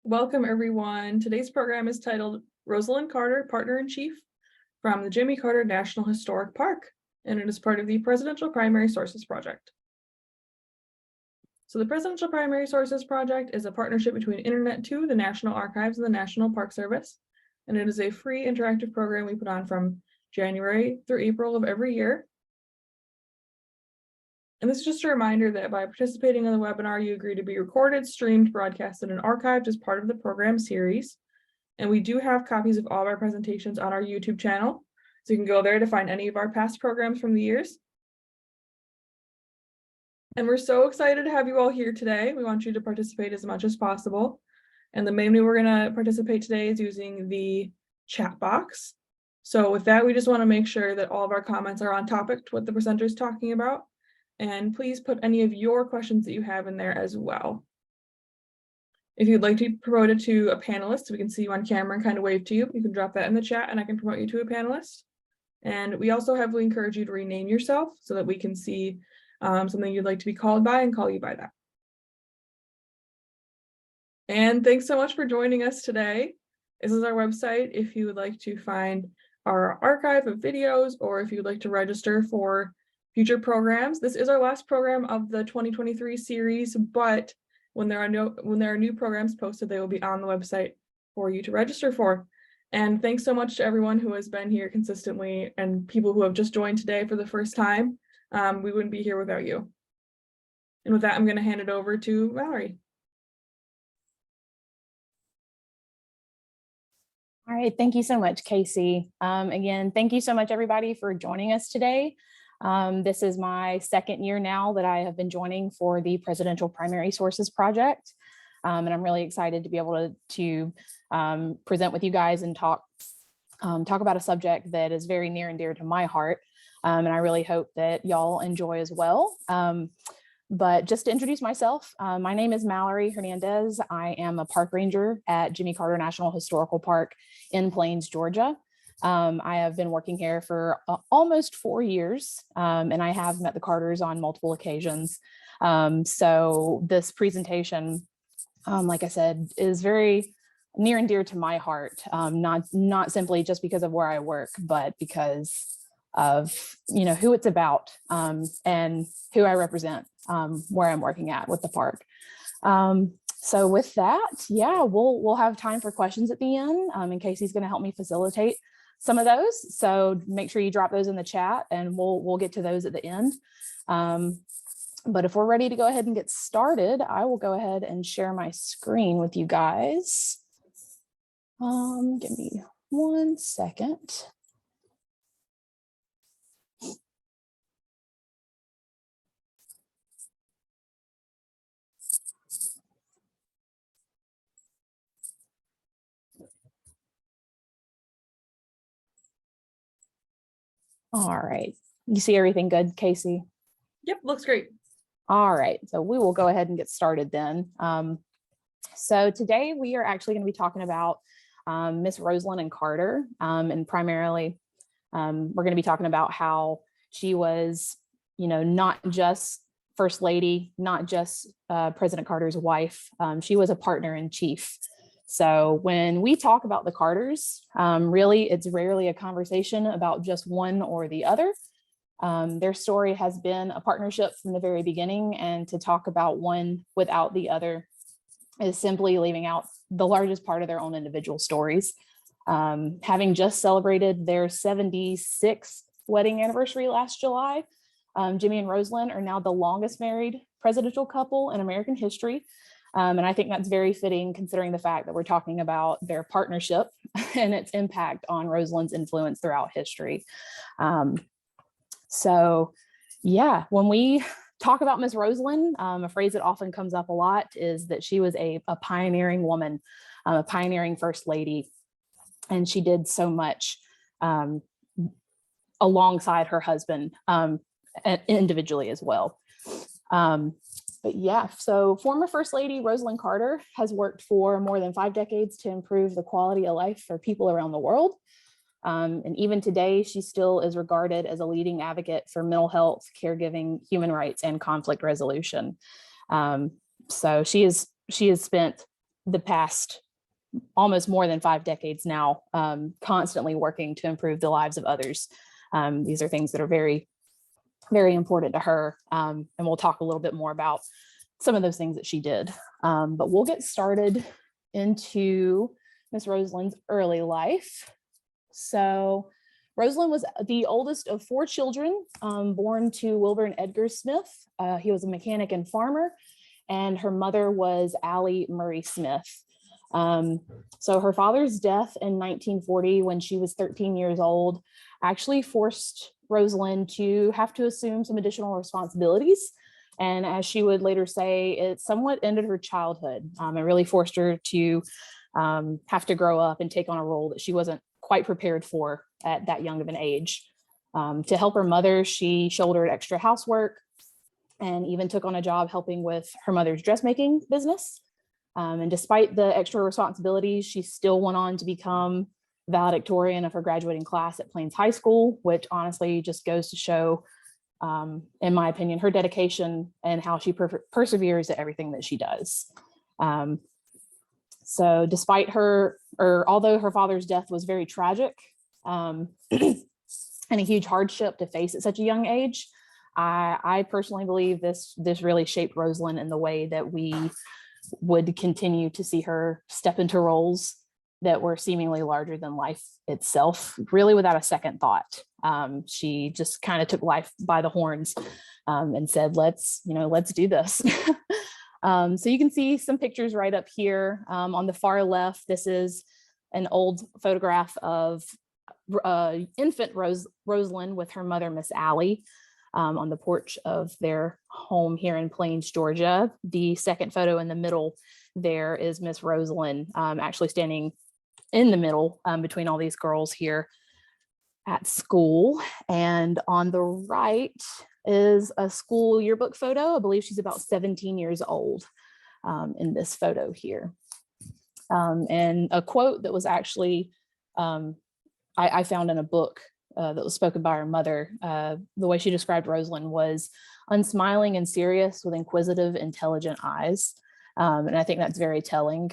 Welcome, everyone. Today's program is titled Rosalynn Carter, Partner-in-Chief from the Jimmy Carter National Historic Park, and it is part of the Presidential Primary Sources Project. So the Presidential Primary Sources Project is a partnership between Internet 2, the National Archives, and the National Park Service, and it is a free interactive program we put on from January through April of every year. And this is just a reminder that by participating in the webinar, you agree to be recorded, streamed, broadcasted, and archived as part of the program series. And we do have copies of all of our presentations on our YouTube channel. So you can go there to find any of our past programs from the years. And we're so excited to have you all here today. We want you to participate as much as possible. And the main way we're gonna participate today is using the chat box. So with that, we just wanna make sure that all of our comments are on topic to what the presenter is talking about. And please put any of your questions that you have in there as well. If you'd like to be promoted to a panelist, so we can see you on camera and kind of wave to you, you can drop that in the chat and I can promote you to a panelist. And we also heavily encourage you to rename yourself so that we can see something you'd like to be called by and call you by that. And thanks so much for joining us today. This is our website if you would like to find our archive of videos or if you'd like to register for future programs. This is our last program of the 2023 series, but when there are new programs posted, they will be on the website for you to register for. And thanks so much to everyone who has been here consistently and people who have just joined today for the first time. We wouldn't be here without you. And with that, I'm going to hand it over to Mallory. All right, thank you so much, Casey. Again, thank you so much, everybody, for joining us today. This is my second year now that I have been joining for the Presidential Primary Sources Project. And I'm really excited to be able to present with you guys and talk about a subject that is very near and dear to my heart. And I really hope that y'all enjoy as well. But just to introduce myself, my name is Mallory Hernandez. I am a park ranger at Jimmy Carter National Historical Park in Plains, Georgia. I have been working here for almost 4 years, and I have met the Carters on multiple occasions. So this presentation, like I said, is very near and dear to my heart, not simply just because of where I work, but because of who it's about and who I represent where I'm working at with the park. So with that, yeah, we'll have time for questions at the end, and Casey's going to help me facilitate some of those. So make sure you drop those in the chat and we'll get to those at the end. But if we're ready to go ahead and get started, I will go ahead and share my screen with you guys. Give me 1 second. All right, you see everything good, Casey? Yep, looks great. All right, so we will go ahead and get started then. So today we are actually going to be talking about Miss Rosalynn Carter, and primarily we're going to be talking about how she was, not just First Lady, not just President Carter's wife. She was a partner in chief. So when we talk about the Carters, really, it's rarely a conversation about just one or the other. Their story has been a partnership from the very beginning, and to talk about one without the other is simply leaving out the largest part of their own individual stories. Having just celebrated their 76th wedding anniversary last July, Jimmy and Rosalynn are now the longest married presidential couple in American history. And I think that's very fitting considering the fact that we're talking about their partnership and its impact on Rosalynn's influence throughout history. So yeah, when we talk about Miss Rosalynn, a phrase that often comes up a lot is that she was a pioneering woman, a pioneering First Lady, and she did so much alongside her husband individually as well. But yeah, so former First Lady Rosalynn Carter has worked for more than 5 decades to improve the quality of life for people around the world. And even today, she still is regarded as a leading advocate for mental health, caregiving, human rights, and conflict resolution. So she has spent the past almost more than 5 decades now, constantly working to improve the lives of others. These are things that are very, very important to her. And we'll talk a little bit more about some of those things that she did. But we'll get started into Miss Rosalynn's early life. So Rosalynn was the oldest of 4 children, born to Wilbur and Edgar Smith. He was a mechanic and farmer, and her mother was Allie Murray Smith. So her father's death in 1940, when she was 13 years old, actually forced Rosalynn to have to assume some additional responsibilities. And as she would later say, it somewhat ended her childhood. It really forced her to have to grow up and take on a role that she wasn't quite prepared for at that young of an age. To help her mother, she shouldered extra housework and even took on a job helping with her mother's dressmaking business. And despite the extra responsibilities, she still went on to become valedictorian of her graduating class at Plains High School, which honestly just goes to show, in my opinion, her dedication and how she perseveres at everything that she does. So despite although her father's death was very tragic and a huge hardship to face at such a young age, I personally believe this really shaped Rosalynn in the way that we would continue to see her step into roles that were seemingly larger than life itself, really without a second thought. She just kind of took life by the horns and said, let's do this. So you can see some pictures right up here. On the far left, this is an old photograph of infant Rosalynn with her mother, Miss Allie, on the porch of their home here in Plains, Georgia. The second photo in the middle there is Miss Rosalynn actually standing in the middle between all these girls here at school. And on the right is a school yearbook photo. I believe she's about 17 years old in this photo here. And a quote that was actually, I found in a book that was spoken by her mother. The way she described Rosalynn was unsmiling and serious with inquisitive, intelligent eyes. And I think that's very telling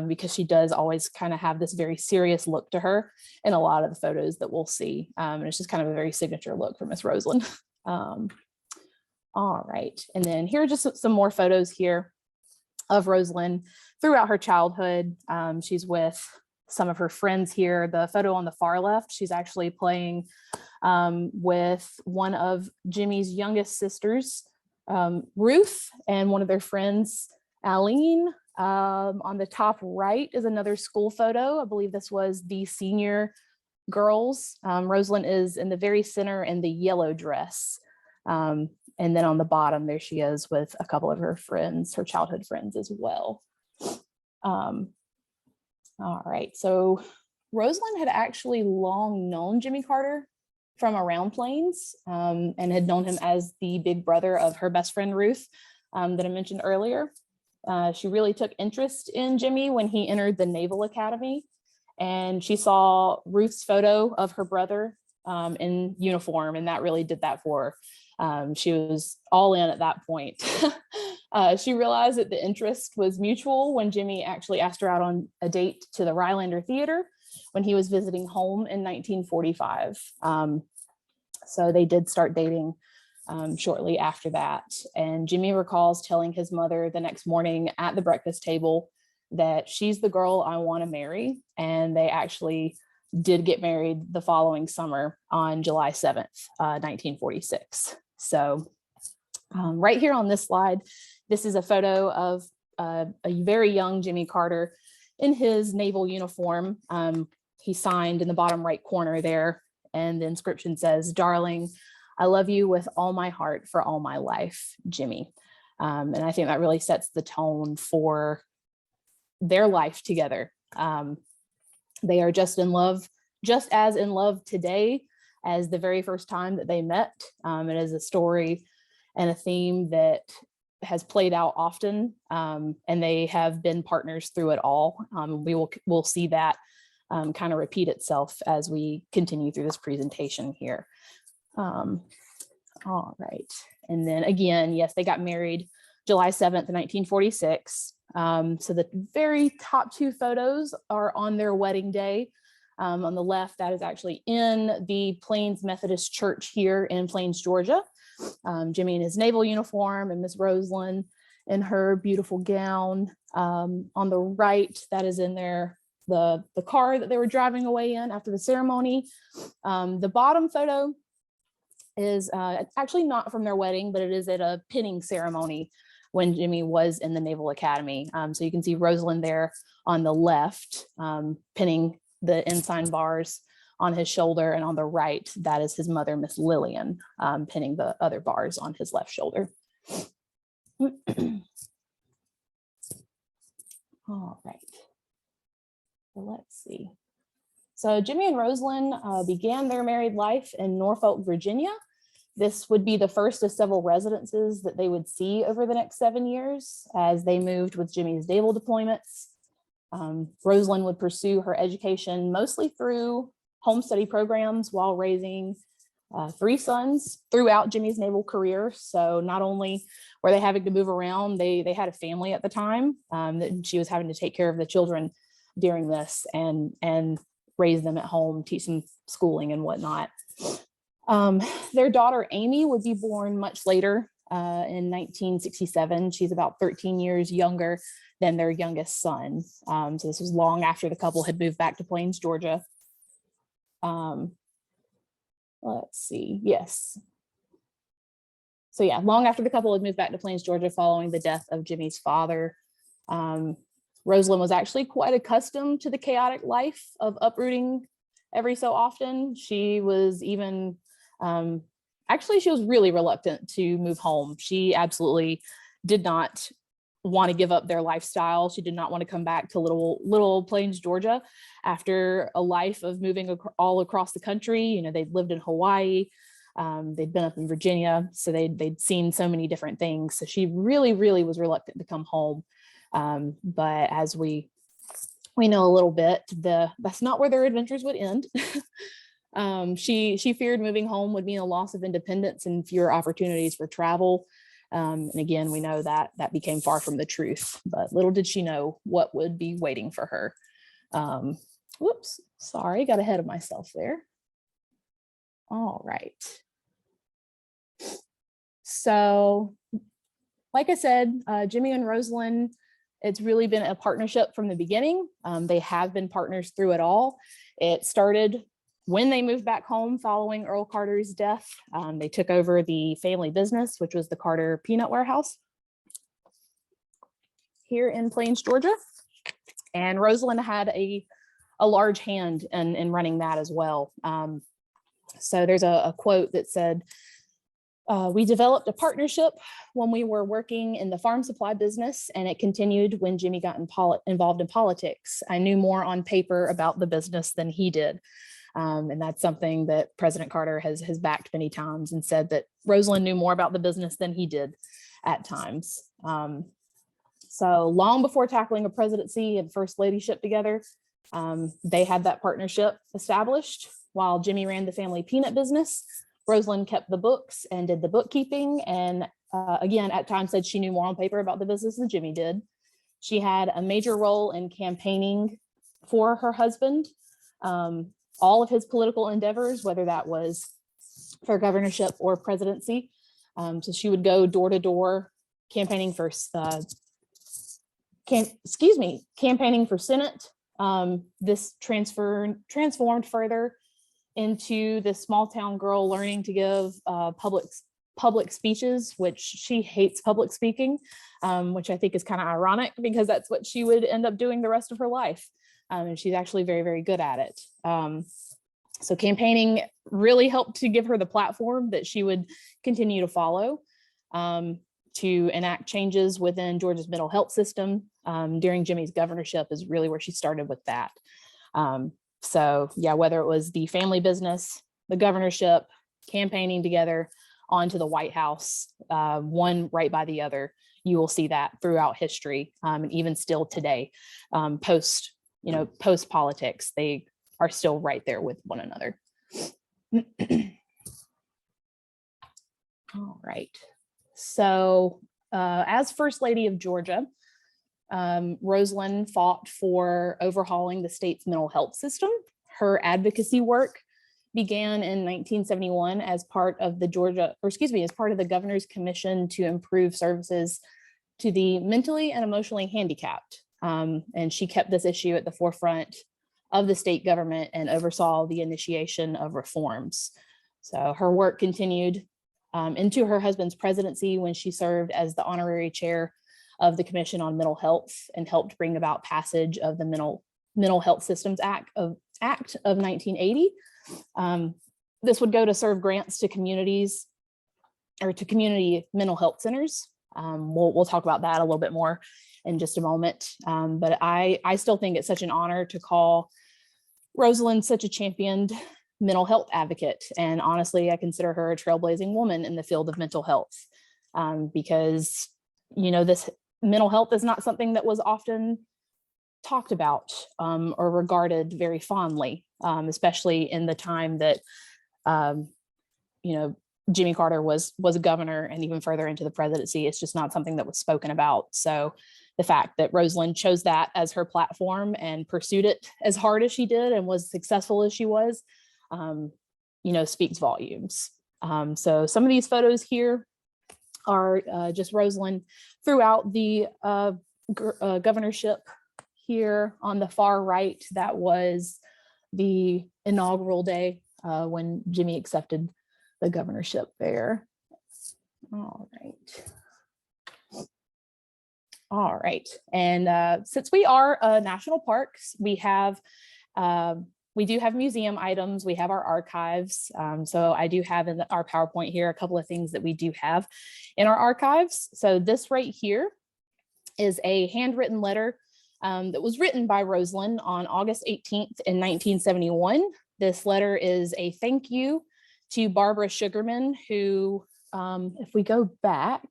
because she does always kind of have this very serious look to her in a lot of the photos that we'll see. And it's just kind of a very signature look for Miss Rosalynn. All right. And then here are just some more photos here of Rosalynn throughout her childhood. She's with some of her friends here. The photo on the far left, she's actually playing with one of Jimmy's youngest sisters, Ruth, and one of their friends, Aline. On the top right is another school photo. I believe this was the senior girls. Rosalynn is in the very center in the yellow dress. And then on the bottom, there she is with a couple of her friends, her childhood friends as well. All right, so Rosalynn had actually long known Jimmy Carter from around Plains and had known him as the big brother of her best friend, Ruth, that I mentioned earlier. She really took interest in Jimmy when he entered the Naval Academy, and she saw Ruth's photo of her brother in uniform, and that really did that for her. She was all in at that point. She realized that the interest was mutual when Jimmy actually asked her out on a date to the Rylander Theater when he was visiting home in 1945. So they did start dating shortly after that. And Jimmy recalls telling his mother the next morning at the breakfast table that she's the girl I want to marry. And they actually did get married the following summer on July 7th, 1946. So right here on this slide, this is a photo of a very young Jimmy Carter in his naval uniform. He signed in the bottom right corner there, and the inscription says, "Darling, I love you with all my heart for all my life, Jimmy." And I think that really sets the tone for their life together. They are just as in love today as the very first time that they met. It is a story and a theme that has played out often, and they have been partners through it all. We'll see that kind of repeat itself as we continue through this presentation here. All right. And then again, yes, they got married July 7th, 1946. So the very top two photos are on their wedding day. On the left, that is actually in the Plains Methodist Church here in Plains, Georgia. Jimmy in his naval uniform and Miss Rosalynn in her beautiful gown. On the right, that is in the car that they were driving away in after the ceremony. The bottom photo is actually not from their wedding, but it is at a pinning ceremony when Jimmy was in the Naval Academy. So you can see Rosalynn there on the left, pinning the ensign bars on his shoulder, and on the right, that is his mother, Miss Lillian, pinning the other bars on his left shoulder. All right, so let's see. So Jimmy and Rosalynn began their married life in Norfolk, Virginia. This would be the first of several residences that they would see over the next 7 years as they moved with Jimmy's naval deployments. Rosalynn would pursue her education mostly through home study programs while raising 3 sons throughout Jimmy's naval career. So not only were they having to move around, they had a family at the time that she was having to take care of the children during this and raise them at home, teach them schooling and whatnot. Their daughter Amy would be born much later in 1967. She's about 13 years younger than their youngest son. So this was long after the couple had moved back to Plains, Georgia. Let's see, yes. So yeah, long after the couple had moved back to Plains, Georgia following the death of Jimmy's father. Rosalynn was actually quite accustomed to the chaotic life of uprooting every so often. She was even, actually she was really reluctant to move home. She absolutely did not want to give up their lifestyle. She did not want to come back to little Plains, Georgia after a life of moving all across the country. You know, they'd lived in Hawaii, they'd been up in Virginia, so they'd seen so many different things. So she really, really was reluctant to come home. But as we know a little bit, that's not where their adventures would end. She feared moving home would mean a loss of independence and fewer opportunities for travel. And again, we know that became far from the truth, but little did she know what would be waiting for her. Whoops, sorry, got ahead of myself there. All right. So, like I said, Jimmy and Rosalynn, it's really been a partnership from the beginning. They have been partners through it all. It started when they moved back home following Earl Carter's death. They took over the family business, which was the Carter Peanut Warehouse here in Plains, Georgia. And Rosalynn had a large hand in running that as well. So there's a quote that said, we developed a partnership when we were working in the farm supply business, and it continued when Jimmy got involved in politics. I knew more on paper about the business than he did. And that's something that President Carter has backed many times and said that Rosalynn knew more about the business than he did at times. So long before tackling a presidency and first ladyship together, they had that partnership established. While Jimmy ran the family peanut business, Rosalynn kept the books and did the bookkeeping. And again, at times said she knew more on paper about the business than Jimmy did. She had a major role in campaigning for her husband. All of his political endeavors, whether that was for governorship or presidency. So she would go door to door campaigning for, campaigning for Senate. This transformed further into this small town girl learning to give public speeches, which she hates public speaking, which I think is kind of ironic because that's what she would end up doing the rest of her life. And she's actually very, very good at it. So campaigning really helped to give her the platform that she would continue to follow to enact changes within Georgia's mental health system during Jimmy's governorship is really where she started with that. So yeah, whether it was the family business, the governorship, campaigning together onto the White House, one right by the other, you will see that throughout history, and even still today, post politics, they are still right there with one another. All right. So as First Lady of Georgia, Rosalynn fought for overhauling the state's mental health system. Her advocacy work began in 1971 as part of the Governor's Commission to improve services to the mentally and emotionally handicapped. And she kept this issue at the forefront of the state government and oversaw the initiation of reforms. So her work continued into her husband's presidency when she served as the honorary chair of the Commission on Mental Health and helped bring about passage of the Mental Health Systems Act of 1980. This would go to serve grants to communities or to community mental health centers. We'll talk about that a little bit more in just a moment. But I still think it's such an honor to call Rosalynn such a championed mental health advocate. And honestly, I consider her a trailblazing woman in the field of mental health because, this mental health is not something that was often talked about or regarded very fondly, especially in the time that, Jimmy Carter was a governor and even further into the presidency. It's just not something that was spoken about. So the fact that Rosalynn chose that as her platform and pursued it as hard as she did and was successful as she was, speaks volumes. So some of these photos here are just Rosalynn throughout the governorship. Here on the far right, that was the inaugural day when Jimmy accepted the governorship there. All right. And since we are national parks, we do have museum items. We have our archives. So I do have in our PowerPoint here a couple of things that we do have in our archives. So this right here is a handwritten letter that was written by Rosalynn on August 18th in 1971. This letter is a thank you to Barbara Sugarman, who, if we go back,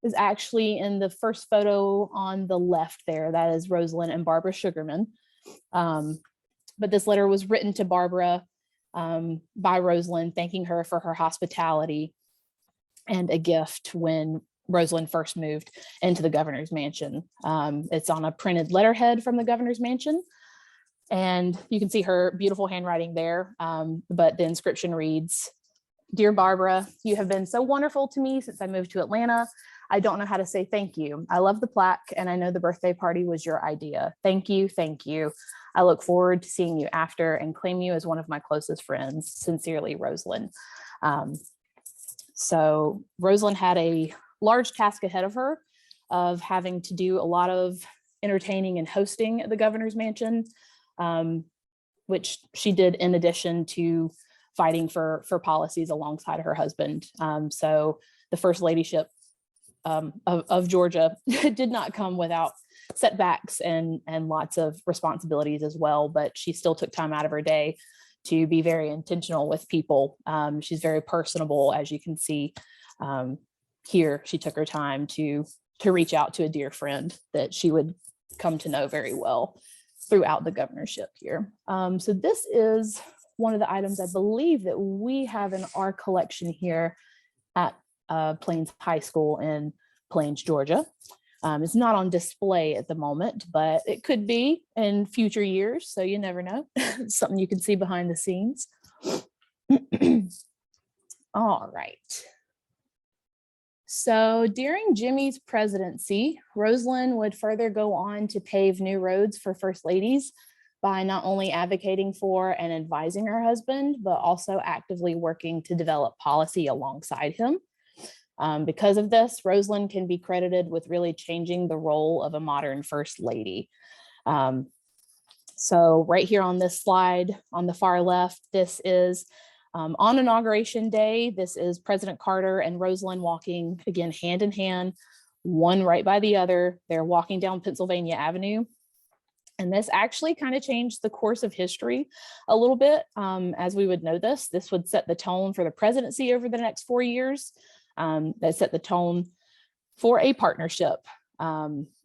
is actually in the first photo on the left there. That is Rosalynn and Barbara Sugarman. But this letter was written to Barbara by Rosalynn, thanking her for her hospitality and a gift when Rosalynn first moved into the governor's mansion. It's on a printed letterhead from the governor's mansion. And you can see her beautiful handwriting there. But the inscription reads, "Dear Barbara, you have been so wonderful to me since I moved to Atlanta. I don't know how to say thank you. I love the plaque and I know the birthday party was your idea. Thank you, thank you. I look forward to seeing you after and claim you as one of my closest friends. Sincerely, Rosalynn." So Rosalynn had a large task ahead of her of having to do a lot of entertaining and hosting at the governor's mansion, which she did in addition to fighting for policies alongside her husband. So the first ladyship of Georgia did not come without setbacks and lots of responsibilities as well, but she still took time out of her day to be very intentional with people. She's very personable, as you can see here. She took her time to reach out to a dear friend that she would come to know very well throughout the governorship here. So this is one of the items I believe that we have in our collection here at Plains High School in Plains, Georgia. It's not on display at the moment, but it could be in future years. So you never know. It's something you can see behind the scenes. All right. So during Jimmy's presidency, Rosalynn would further go on to pave new roads for first ladies by not only advocating for and advising her husband, but also actively working to develop policy alongside him. Because of this, Rosalynn can be credited with really changing the role of a modern first lady. So right here on this slide on the far left, this is on Inauguration Day. This is President Carter and Rosalynn walking, again, hand in hand, one right by the other. They're walking down Pennsylvania Avenue. And this actually kind of changed the course of history a little bit. As we would know this would set the tone for the presidency over the next 4 years. That set the tone for a partnership.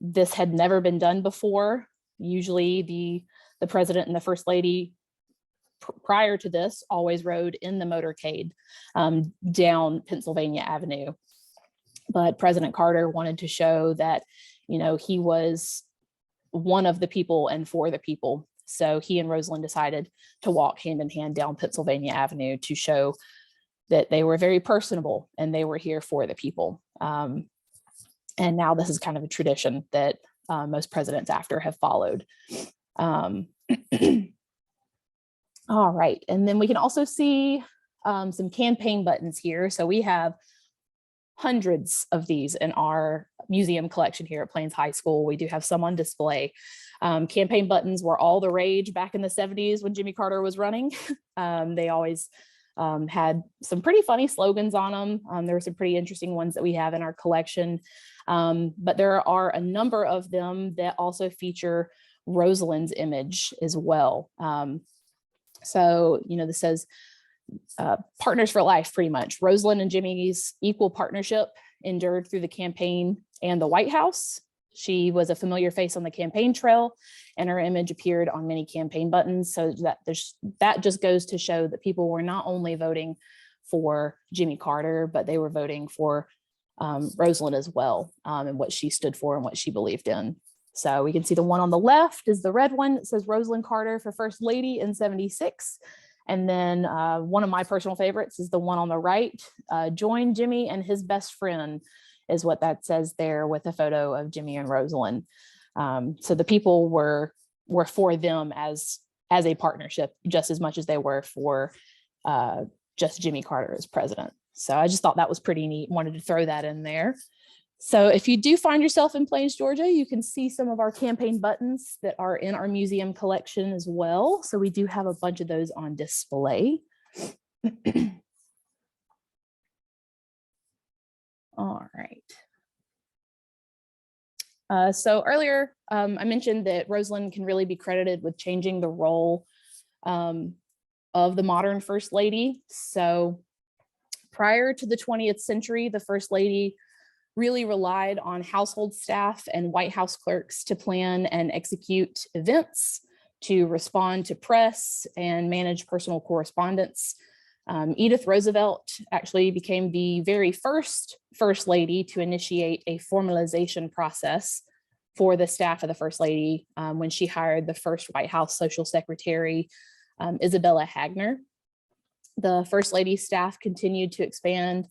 This had never been done before. Usually the president and the first lady prior to this always rode in the motorcade down Pennsylvania Avenue. But President Carter wanted to show that he was one of the people and for the people. So he and Rosalynn decided to walk hand in hand down Pennsylvania Avenue to show that they were very personable and they were here for the people. And now this is kind of a tradition that most presidents after have followed. All right, and then we can also see some campaign buttons here. So we have hundreds of these in our museum collection here at Plains High School. We do have some on display. Campaign buttons were all the rage back in the 70s when Jimmy Carter was running. They always had some pretty funny slogans on them. There were some pretty interesting ones that we have in our collection. But there are a number of them that also feature Rosalynn's image as well. So, this says partners for life, pretty much. Rosalynn and Jimmy's equal partnership endured through the campaign and the White House. She was a familiar face on the campaign trail, and her image appeared on many campaign buttons. So that just goes to show that people were not only voting for Jimmy Carter, but they were voting for Rosalynn as well, and what she stood for and what she believed in. So we can see the one on the left is the red one. It says Rosalynn Carter for First Lady in '76. And then one of my personal favorites is the one on the right, join Jimmy and his best friend, is what that says there, with a photo of Jimmy and Rosalynn. So the people were for them as a partnership, just as much as they were for just Jimmy Carter as president. So I just thought that was pretty neat. Wanted to throw that in there. So if you do find yourself in Plains, Georgia, you can see some of our campaign buttons that are in our museum collection as well. So we do have a bunch of those on display. All right. So earlier, I mentioned that Rosalynn can really be credited with changing the role of the modern First Lady. So prior to the 20th century, the First Lady really relied on household staff and White House clerks to plan and execute events, to respond to press and manage personal correspondence. Edith Roosevelt actually became the very first First Lady to initiate a formalization process for the staff of the First Lady when she hired the first White House Social Secretary, Isabella Hagner. The First Lady's staff continued to expand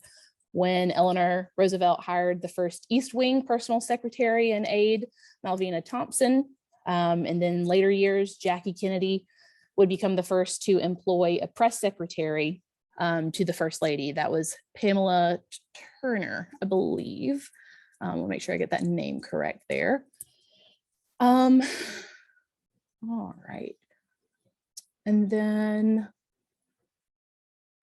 when Eleanor Roosevelt hired the first East Wing personal secretary and aide, Malvina Thompson. And then later years, Jackie Kennedy would become the first to employ a press secretary to the First Lady. That was Pamela Turner, I believe. We'll make sure I get that name correct there. All right. And then,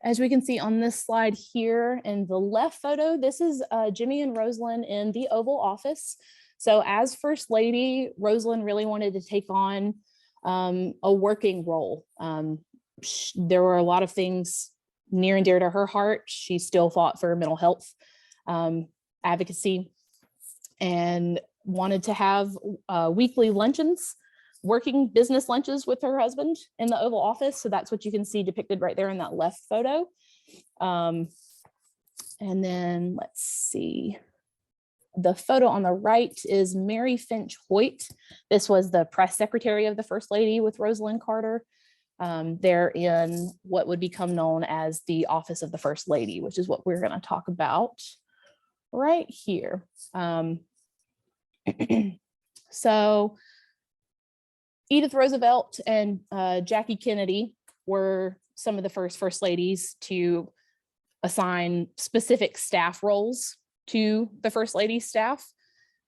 as we can see on this slide here in the left photo, this is Jimmy and Rosalynn in the Oval Office. So as First Lady, Rosalynn really wanted to take on a working role. There were a lot of things near and dear to her heart. She still fought for mental health advocacy and wanted to have weekly luncheons, working business lunches with her husband in the Oval Office. So that's what you can see depicted right there in that left photo. And then let's see. The photo on the right is Mary Finch Hoyt. This was the press secretary of the First Lady with Rosalynn Carter. They're in what would become known as the Office of the First Lady, which is what we're going to talk about right here. So Edith Roosevelt and Jackie Kennedy were some of the first ladies to assign specific staff roles to the First Lady's staff,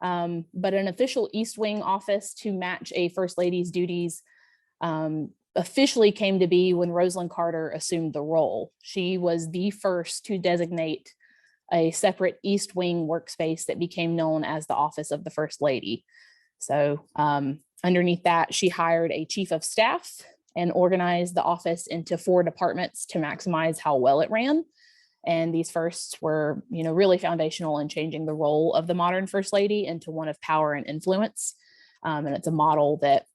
but an official East Wing office to match a First Lady's duties officially came to be when Rosalynn Carter assumed the role. She was the first to designate a separate East Wing workspace that became known as the Office of the First Lady. So underneath that, she hired a chief of staff and organized the office into 4 departments to maximize how well it ran. And these firsts were, really foundational in changing the role of the modern First Lady into one of power and influence. And it's a model that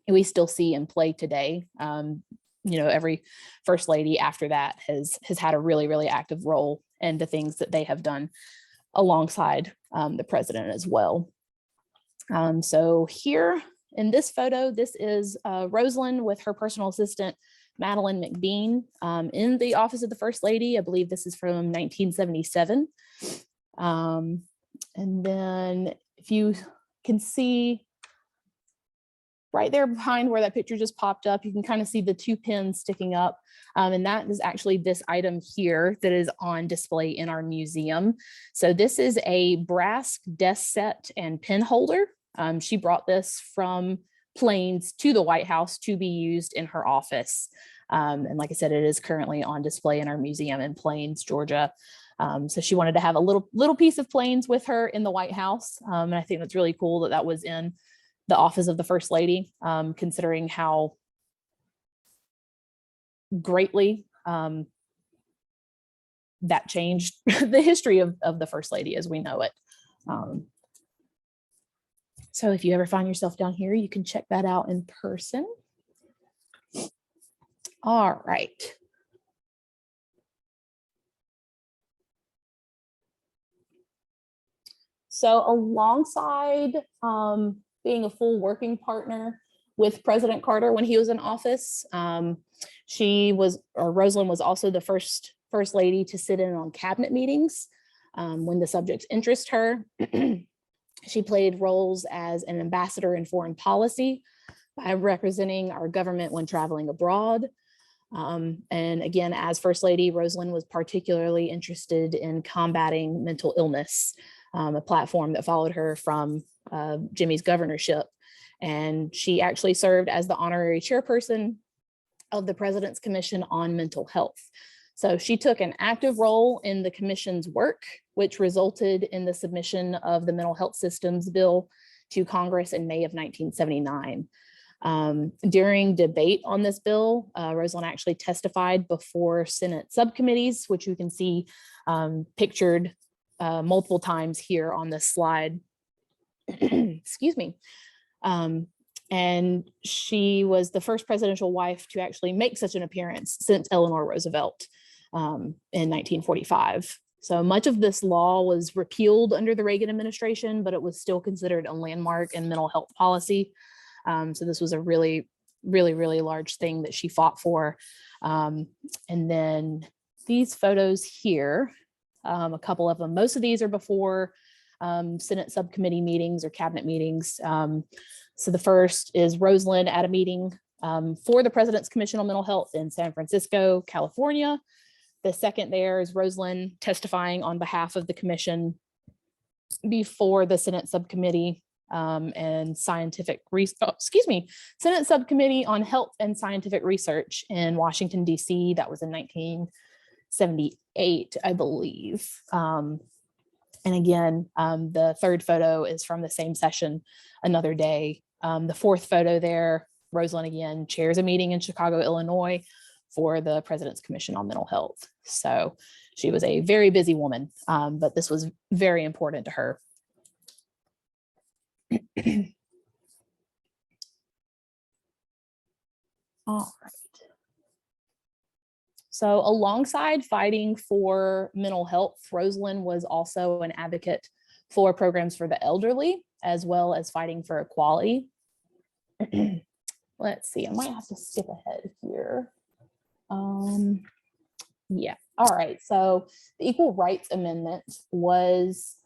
we still see in play today. Every First Lady after that has had a really, really active role in the things that they have done alongside the president as well. So here in this photo, this is Rosalynn with her personal assistant, Madeline McBean, in the office of the First Lady. I believe this is from 1977. And then if you can see right there behind where that picture just popped up, you can kind of see the two pins sticking up. And that is actually this item here that is on display in our museum. So this is a brass desk set and pin holder. She brought this from Plains to the White House to be used in her office. And like I said, it is currently on display in our museum in Plains, Georgia. So she wanted to have a little piece of Plains with her in the White House. And I think that's really cool that that was in the office of the First Lady, considering how greatly that changed the history of the First Lady as we know it. So if you ever find yourself down here, you can check that out in person. All right. So alongside being a full working partner with President Carter when he was in office, Rosalynn was also the first lady to sit in on cabinet meetings when the subjects interest her. She played roles as an ambassador in foreign policy by representing our government when traveling abroad. And again, as First Lady, Rosalynn was particularly interested in combating mental illness, a platform that followed her from Jimmy's governorship. And she actually served as the honorary chairperson of the President's Commission on Mental Health. So she took an active role in the commission's work, which resulted in the submission of the Mental Health Systems Bill to Congress in May of 1979. During debate on this bill, Rosalynn actually testified before Senate subcommittees, which you can see pictured multiple times here on this slide. Excuse me. And she was the first presidential wife to actually make such an appearance since Eleanor Roosevelt in 1945. So much of this law was repealed under the Reagan administration, but it was still considered a landmark in mental health policy. So this was a really large thing that she fought for. And then these photos here, a couple of them, most of these are before Senate subcommittee meetings or cabinet meetings. So the first is Rosalynn at a meeting for the President's Commission on Mental Health in San Francisco, California. The second there is Rosalynn testifying on behalf of the commission before the Senate subcommittee and Senate Subcommittee on Health and Scientific Research in Washington, D.C. That was in 1978, I believe. And again, the third photo is from the same session, another day. The fourth photo there, Rosalynn again chairs a meeting in Chicago, Illinois for the President's Commission on Mental Health. So she was a very busy woman, but this was very important to her. All right. So alongside fighting for mental health, Rosalynn was also an advocate for programs for the elderly, as well as fighting for equality. Let's see, I might have to skip ahead here. Yeah, all right. So the Equal Rights Amendment was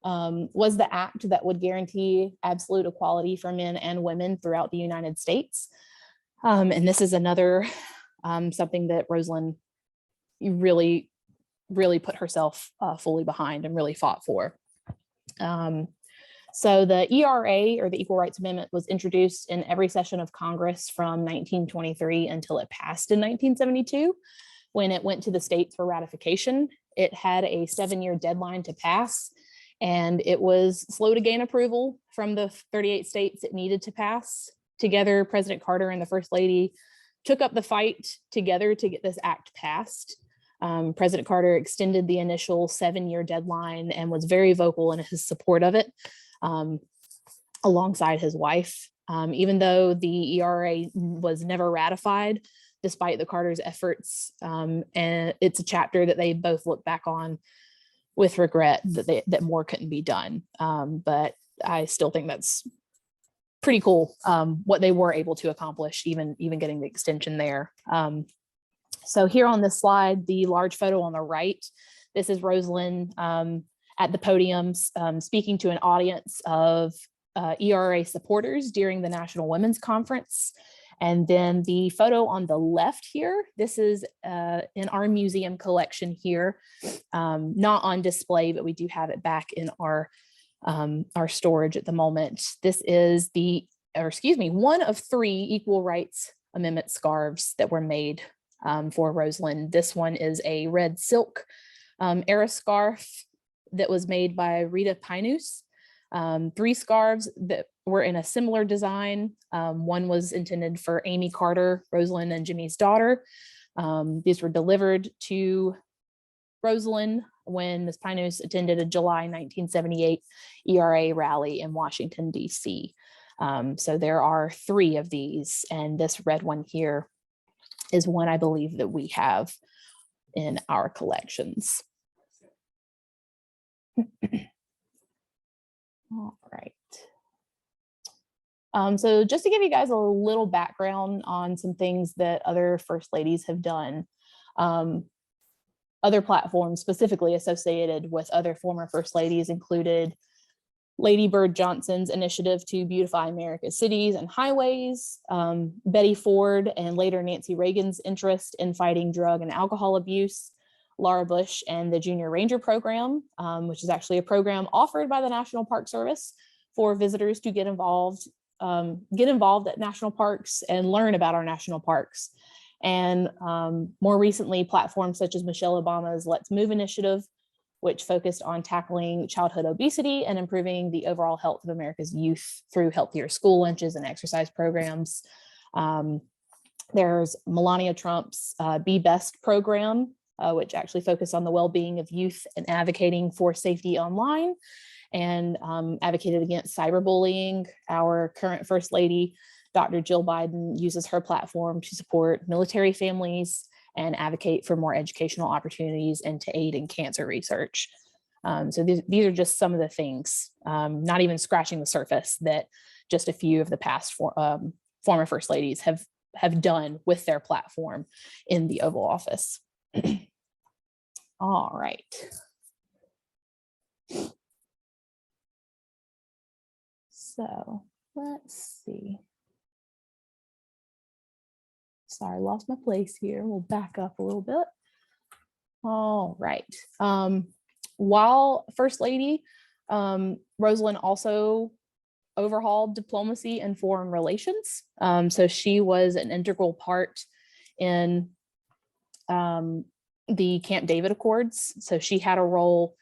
the act that would guarantee absolute equality for men and women throughout the United States. And this is another something that Rosalynn really put herself fully behind and really fought for. So the ERA, or the Equal Rights Amendment, was introduced in every session of Congress from 1923 until it passed in 1972. When it went to the states for ratification, it had a 7-year deadline to pass, and it was slow to gain approval from the 38 states it needed to pass. Together, President Carter and the First Lady took up the fight together to get this act passed. President Carter extended the initial 7-year deadline and was very vocal in his support of it, alongside his wife. Even though the ERA was never ratified, despite the Carter's efforts, and it's a chapter that they both look back on with regret that more couldn't be done. But I still think that's pretty cool, what they were able to accomplish, even getting the extension there. So here on this slide, the large photo on the right, this is Rosalynn at the podium speaking to an audience of ERA supporters during the National Women's Conference. And then the photo on the left here, this is in our museum collection here, not on display, but we do have it back in our storage at the moment. This is one of 3 Equal Rights Amendment scarves that were made for Rosalynn. This one is a red silk era scarf that was made by Rita Pinus. 3 scarves that were in a similar design. One was intended for Amy Carter, Rosalynn and Jimmy's daughter. These were delivered to Rosalynn when Ms. Pinus attended a July 1978 ERA rally in Washington, D.C. So there are 3 of these, and this red one here is one I believe that we have in our collections. All right. So just to give you guys a little background on some things that other First Ladies have done, other platforms specifically associated with other former First Ladies included Lady Bird Johnson's initiative to beautify America's cities and highways, Betty Ford and later Nancy Reagan's interest in fighting drug and alcohol abuse, Laura Bush and the Junior Ranger Program, which is actually a program offered by the National Park Service for visitors to get involved at national parks and learn about our national parks. And more recently, platforms such as Michelle Obama's Let's Move initiative, which focused on tackling childhood obesity and improving the overall health of America's youth through healthier school lunches and exercise programs. There's Melania Trump's Be Best program, which actually focused on the well-being of youth and advocating for safety online, and advocated against cyberbullying. Our current First Lady, Dr. Jill Biden, uses her platform to support military families and advocate for more educational opportunities and to aid in cancer research. So these are just some of the things, not even scratching the surface, that just a few of the past former First Ladies have done with their platform in the Oval Office. All right. So let's see. Sorry, lost my place here. We'll back up a little bit. All right. While First Lady, Rosalynn also overhauled diplomacy and foreign relations. So she was an integral part in the Camp David Accords. So she had a role,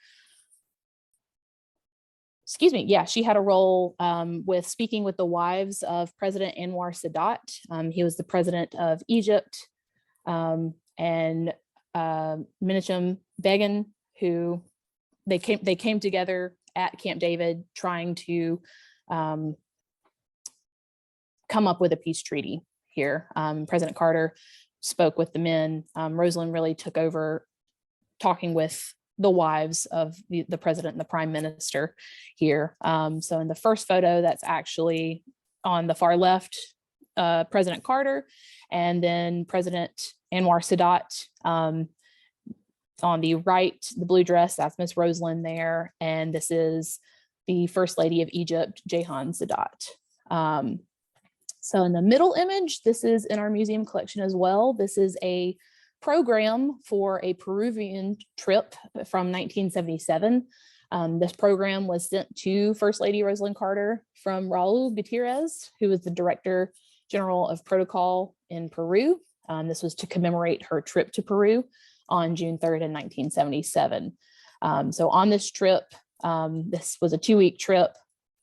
she had a role with speaking with the wives of President Anwar Sadat. He was the president of Egypt, and Menachem Begin, who they came together at Camp David trying to come up with a peace treaty here. President Carter spoke with the men. Rosalynn really took over talking with the wives of the president and the prime minister here. So in the first photo, that's actually on the far left, President Carter, and then President Anwar Sadat. On the right, the blue dress, that's Miss Rosalynn there. And this is the First Lady of Egypt, Jehan Sadat. So in the middle image, this is in our museum collection as well. This is a program for a Peruvian trip from 1977. This program was sent to First Lady Rosalynn Carter from Raul Gutierrez, who was the Director General of Protocol in Peru. This was to commemorate her trip to Peru on June 3rd in 1977. So on this trip, this was a 2-week trip,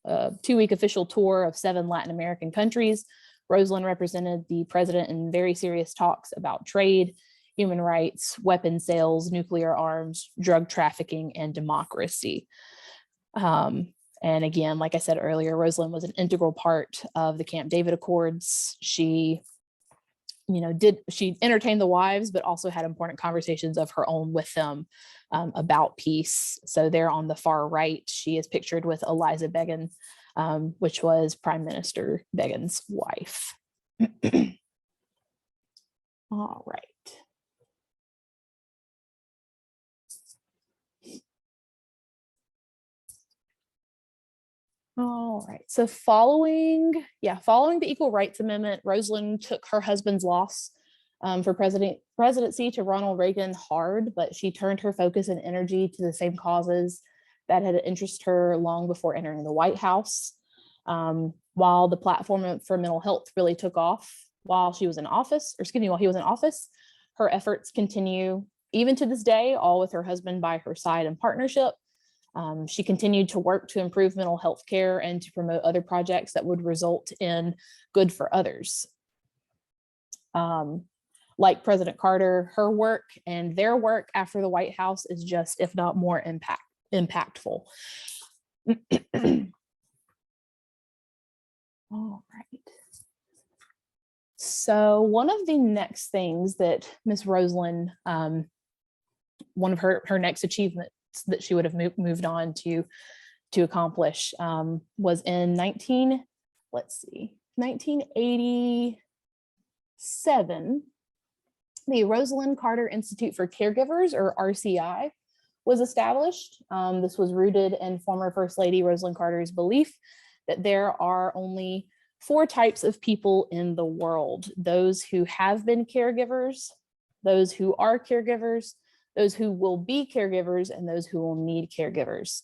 a 2-week official tour of 7 Latin American countries. Rosalynn represented the president in very serious talks about trade, human rights, weapon sales, nuclear arms, drug trafficking, and democracy. And again, like I said earlier, Rosalynn was an integral part of the Camp David Accords. She she entertained the wives, but also had important conversations of her own with them about peace. So there on the far right, she is pictured with Eliza Begin, which was Prime Minister Begin's wife. All right. All right. So following the Equal Rights Amendment, Rosalynn took her husband's loss for presidency to Ronald Reagan hard, but she turned her focus and energy to the same causes that had interested her long before entering the White House. While the platform for mental health really took off while he was in office, her efforts continue even to this day, all with her husband by her side in partnership. She continued to work to improve mental health care and to promote other projects that would result in good for others. Like President Carter, her work and their work after the White House is just, if not more, impactful. All right. So one of the next things that Miss Rosalynn, one of her next achievements that she would have moved on to accomplish was in 1987. The Rosalynn Carter Institute for Caregivers, or RCI, was established. This was rooted in former First Lady Rosalynn Carter's belief that there are only 4 types of people in the world: those who have been caregivers, those who are caregivers, those who will be caregivers, and those who will need caregivers.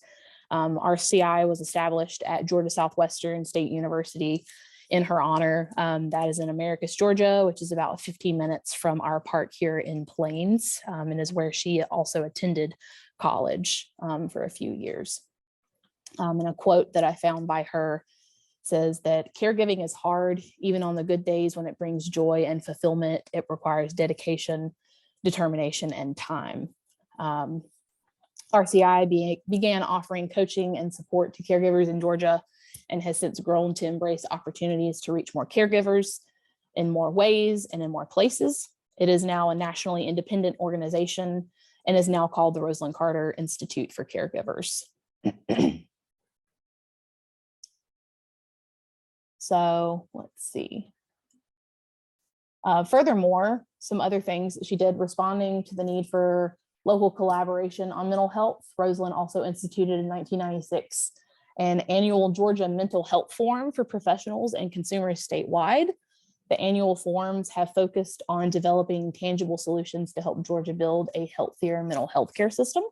RCI was established at Georgia Southwestern State University in her honor. That is in Americus, Georgia, which is about 15 minutes from our park here in Plains, and is where she also attended college for a few years. And a quote that I found by her says that caregiving is hard, even on the good days when it brings joy and fulfillment. It requires dedication, determination, and time. RCI began offering coaching and support to caregivers in Georgia and has since grown to embrace opportunities to reach more caregivers in more ways and in more places. It is now a nationally independent organization and is now called the Rosalynn Carter Institute for Caregivers. So let's see. Furthermore, some other things that she did: responding to the need for local collaboration on mental health. Rosalynn also instituted in 1996 an annual Georgia Mental Health Forum for professionals and consumers statewide. The annual forums have focused on developing tangible solutions to help Georgia build a healthier mental health care system.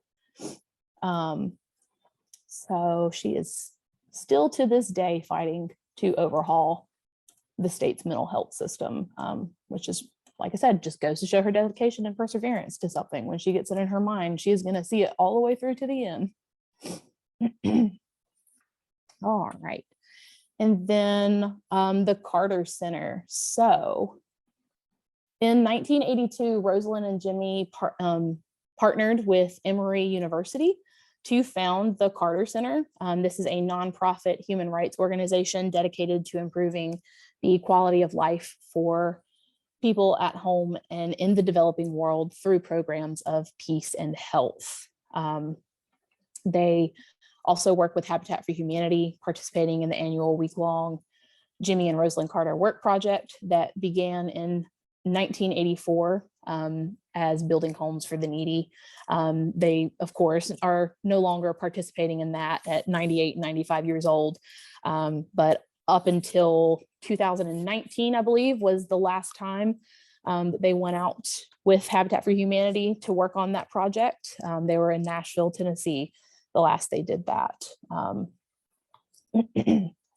So she is still to this day fighting to overhaul the state's mental health system, which is, like I said, just goes to show her dedication and perseverance to something. When she gets it in her mind, she is going to see it all the way through to the end. All right. And then the Carter Center. So in 1982, Rosalynn and Jimmy partnered with Emory University to found the Carter Center. This is a nonprofit human rights organization dedicated to improving the quality of life for people at home and in the developing world through programs of peace and health. They also work with Habitat for Humanity, participating in the annual week-long Jimmy and Rosalynn Carter Work Project that began in 1984 as building homes for the needy. They, of course, are no longer participating in that at 98, 95 years old, but up until 2019, I believe, was the last time that they went out with Habitat for Humanity to work on that project. They were in Nashville, Tennessee, the last they did that.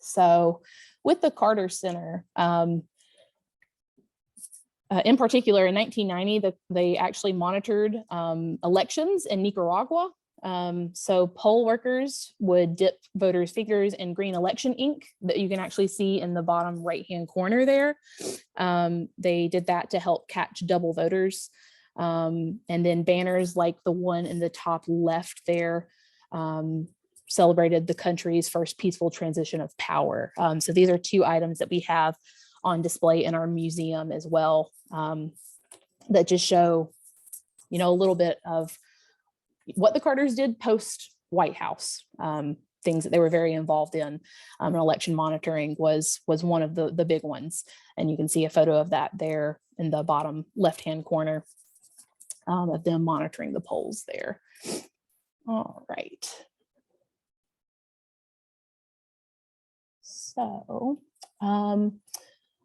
So with the Carter Center, in particular, in 1990, they actually monitored elections in Nicaragua. So poll workers would dip voters' fingers in green election ink that you can actually see in the bottom right-hand corner there. They did that to help catch double voters. And then banners like the one in the top left there celebrated the country's first peaceful transition of power. So these are 2 items that we have on display in our museum as well, that just show, you know, a little bit of what the Carters did post White House, things that they were very involved in. And election monitoring was one of the big ones. And you can see a photo of that there in the bottom left-hand corner, of them monitoring the polls there. All right. So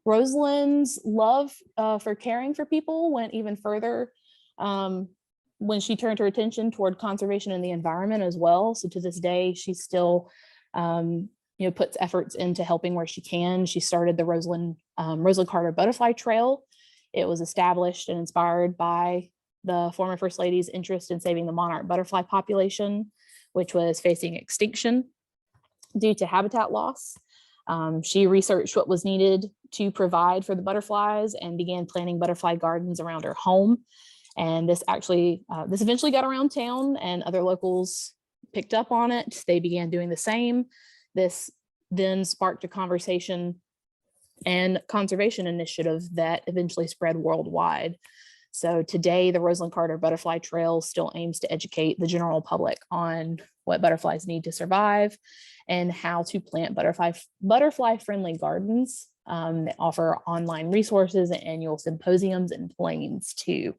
Rosalynn's love for caring for people went even further when she turned her attention toward conservation and the environment as well. So to this day, she still puts efforts into helping where she can. She started the Rosalynn Carter Butterfly Trail. It was established and inspired by the former First Lady's interest in saving the monarch butterfly population, which was facing extinction due to habitat loss. She researched what was needed to provide for the butterflies and began planting butterfly gardens around her home. And this eventually got around town, and other locals picked up on it. They began doing the same. This then sparked a conversation and conservation initiative that eventually spread worldwide. So today, the Rosalynn Carter Butterfly Trail still aims to educate the general public on what butterflies need to survive and how to plant butterfly-friendly gardens. That offer online resources and annual symposiums and planes too.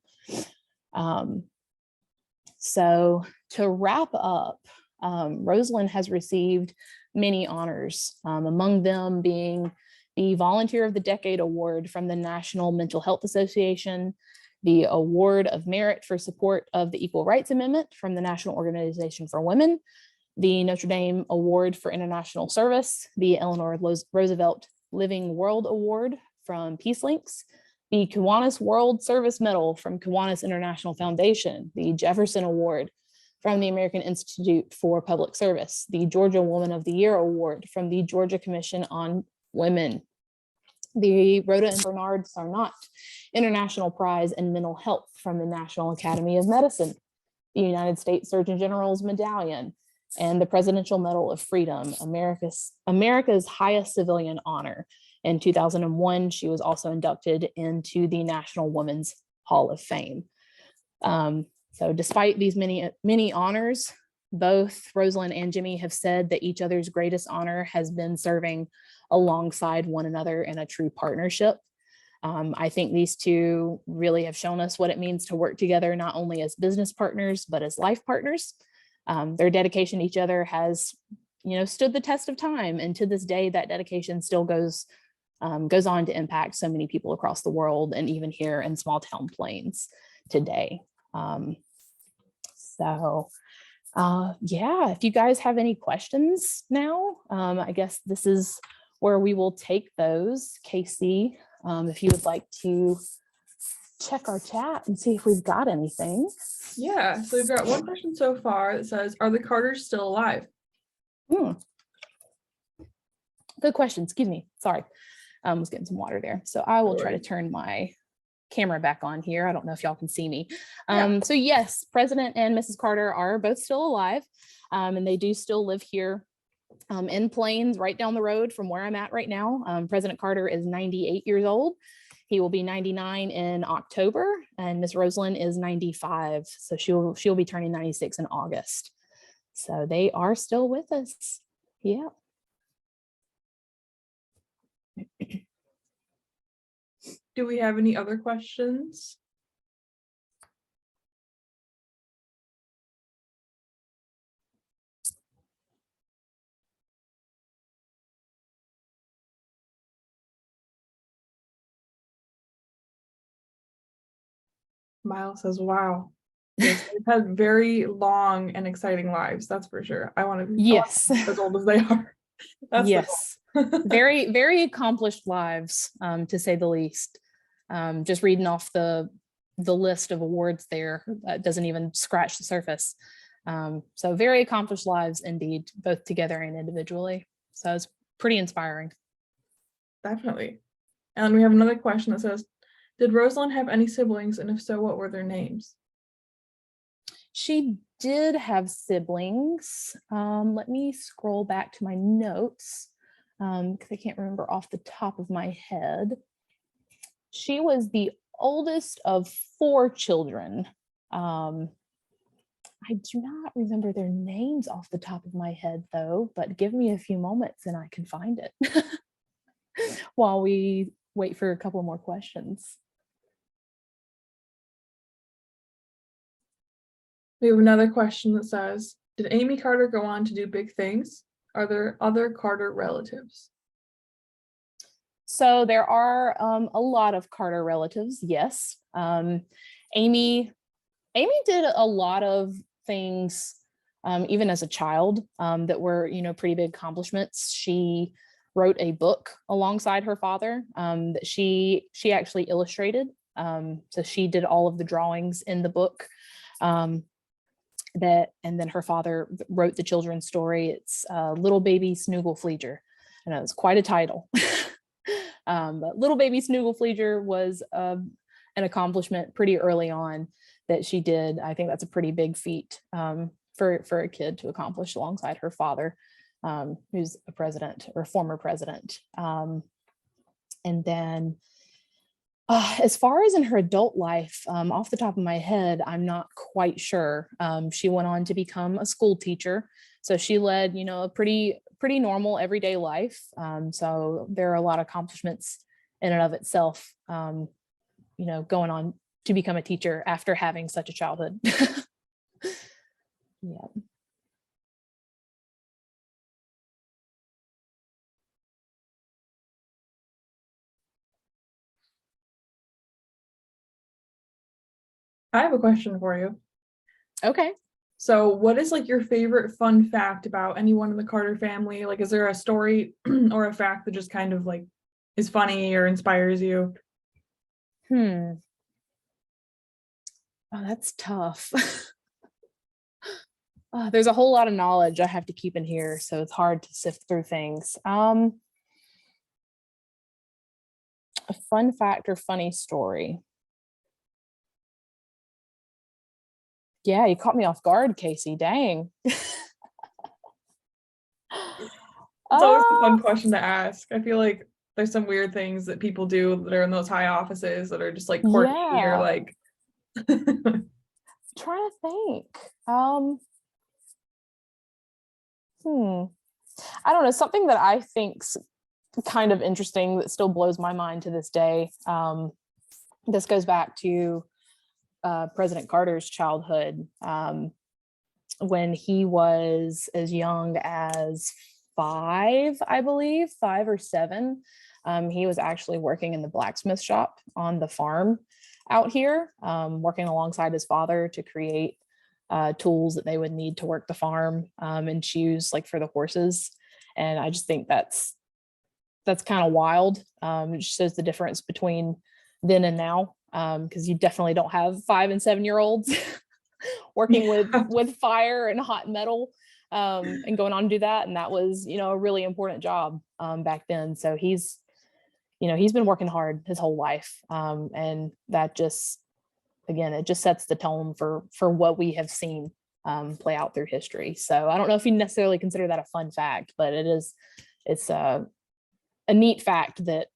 So to wrap up, Rosalynn has received many honors, among them being the Volunteer of the Decade Award from the National Mental Health Association, the Award of Merit for Support of the Equal Rights Amendment from the National Organization for Women, the Notre Dame Award for International Service, the Eleanor Roosevelt Living World Award from PeaceLinks, the Kiwanis World Service Medal from Kiwanis International Foundation, the Jefferson Award from the American Institute for Public Service, the Georgia Woman of the Year Award from the Georgia Commission on Women, the Rhoda and Bernard Sarnat International Prize in Mental Health from the National Academy of Medicine, the United States Surgeon General's Medallion, and the Presidential Medal of Freedom, America's highest civilian honor. In 2001, she was also inducted into the National Women's Hall of Fame. So despite these many honors, both Rosalynn and Jimmy have said that each other's greatest honor has been serving alongside one another in a true partnership. I think these two really have shown us what it means to work together, not only as business partners, but as life partners. Their dedication to each other has, stood the test of time. And to this day, that dedication still goes on to impact so many people across the world, and even here in small town Plains today. Yeah, if you guys have any questions now, I guess this is where we will take those. Casey, if you would like to check our chat and see if we've got anything. Yeah, so we've got one question so far that says, are the Carters still alive? Good question, excuse me, sorry. I was getting some water there. So I will try to turn my camera back on here. I don't know if y'all can see me. So yes, President and Mrs. Carter are both still alive, and they do still live here in Plains, right down the road from where I'm at right now. President Carter is 98 years old. He will be 99 in October, and Miss Rosalynn is 95. So she'll be turning 96 in August. So they are still with us. Yeah. Do we have any other questions? Miles says, wow. Yes, they've had very long and exciting lives, that's for sure. I want to be as old as they are. That's yes. Very, very accomplished lives, to say the least. Just reading off the list of awards there, doesn't even scratch the surface. So very accomplished lives indeed, both together and individually. So it's pretty inspiring. Definitely. And we have another question that says, did Rosalynn have any siblings, and if so, what were their names? She did have siblings. Let me scroll back to my notes. because I can't remember off the top of my head. She was the oldest of 4 children. I do not remember their names off the top of my head, though, but give me a few moments and I can find it while we wait for a couple more questions. We have another question that says, did Amy Carter go on to do big things? Are there other Carter relatives? So there are a lot of Carter relatives, yes. Amy did a lot of things, even as a child, that were, pretty big accomplishments. She wrote a book alongside her father that she actually illustrated. So she did all of the drawings in the book. And then her father wrote the children's story. It's Little Baby Snoogle-Fleeger. I know it's quite a title. But Little Baby Snoogle-Fleeger was an accomplishment pretty early on that she did. I think that's a pretty big feat for a kid to accomplish alongside her father, who's a president or former president. And then as far as in her adult life, off the top of my head, I'm not quite sure. She went on to become a school teacher. So she led, a pretty normal everyday life. So there are a lot of accomplishments in and of itself, going on to become a teacher after having such a childhood. Yeah. I have a question for you. Okay. So what is like your favorite fun fact about anyone in the Carter family? Like, is there a story or a fact that just kind of like is funny or inspires you? Oh, that's tough. There's a whole lot of knowledge I have to keep in here, so it's hard to sift through things. A fun fact or funny story. Yeah, you caught me off guard, Casey. Dang. It's always a fun question to ask. I feel like there's some weird things that people do that are in those high offices that are just like quirky or Yeah. like Trying to think. I don't know, something that I think's kind of interesting that still blows my mind to this day. This goes back to President Carter's childhood, when he was as young as 5, I believe, 5 or 7. He was actually working in the blacksmith shop on the farm out here, working alongside his father to create tools that they would need to work the farm, and shoes like for the horses. And I just think that's kind of wild. It just shows the difference between then and now, because you definitely don't have 5 and 7-year-olds working with fire and hot metal, and going on to do that. And that was, a really important job back then. So he's been working hard his whole life. And that just, again, it just sets the tone for what we have seen play out through history. So I don't know if you necessarily consider that a fun fact, but it's a neat fact that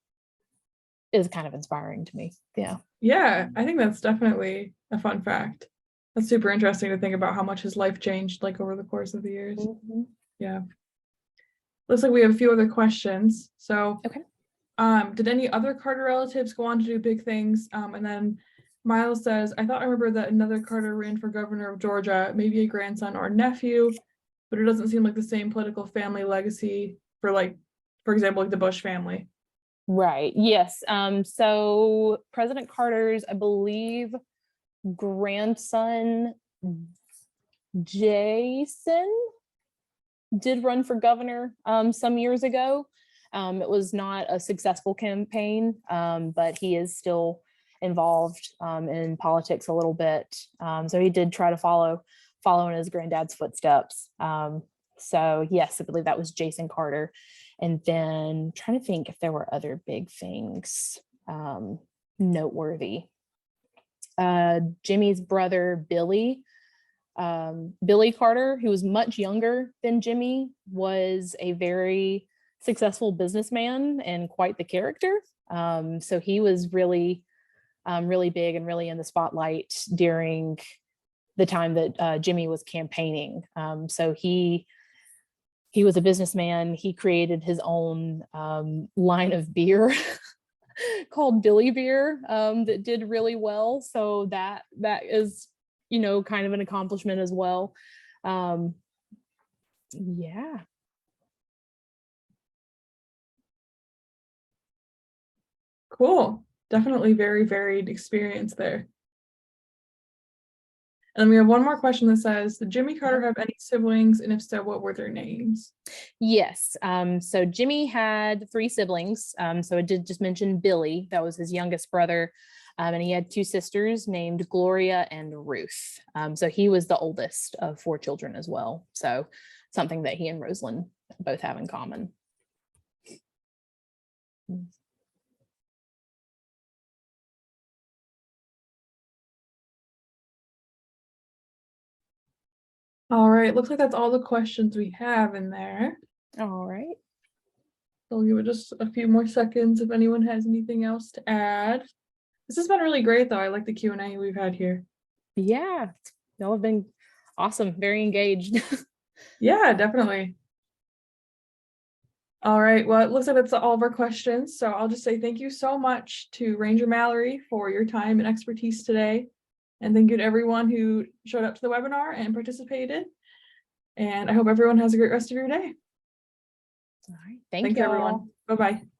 is kind of inspiring to me. Yeah. Yeah, I think that's definitely a fun fact. That's super interesting to think about how much his life changed like over the course of the years. Mm-hmm. Yeah. Looks like we have a few other questions. So, Okay. Did any other Carter relatives go on to do big things? And then Miles says, I thought I remember that another Carter ran for governor of Georgia, maybe a grandson or nephew, but it doesn't seem like the same political family legacy for example, like the Bush family. Right. Yes. So President Carter's, I believe, grandson Jason did run for governor some years ago. It was not a successful campaign, but he is still involved in politics a little bit. So he did try to follow in his granddad's footsteps. So yes, I believe that was Jason Carter. And then trying to think if there were other big things noteworthy. Jimmy's brother, Billy Carter, who was much younger than Jimmy, was a very successful businessman and quite the character. So he was really, really big and really in the spotlight during the time that Jimmy was campaigning. So he was a businessman. He created his own line of beer called Billy Beer that did really well. So that is, you know, kind of an accomplishment as well. Yeah. Cool. Definitely very varied experience there. And we have one more question that says, did Jimmy Carter have any siblings? And if so, what were their names? Yes. So Jimmy had 3 siblings. So I did just mention Billy, that was his youngest brother. And he had 2 sisters named Gloria and Ruth. So he was the oldest of 4 children as well. So something that he and Rosalynn both have in common. All right, looks like that's all the questions we have in there. All right. So I'll give it just a few more seconds if anyone has anything else to add. This has been really great though. I like the Q&A we've had here. Yeah, y'all have been awesome, very engaged. Yeah, definitely. All right, well, it looks like that's all of our questions. So I'll just say thank you so much to Ranger Mallory for your time and expertise today. And thank you to everyone who showed up to the webinar and participated. And I hope everyone has a great rest of your day. All right, thank Thanks, you, everyone. Bye-bye.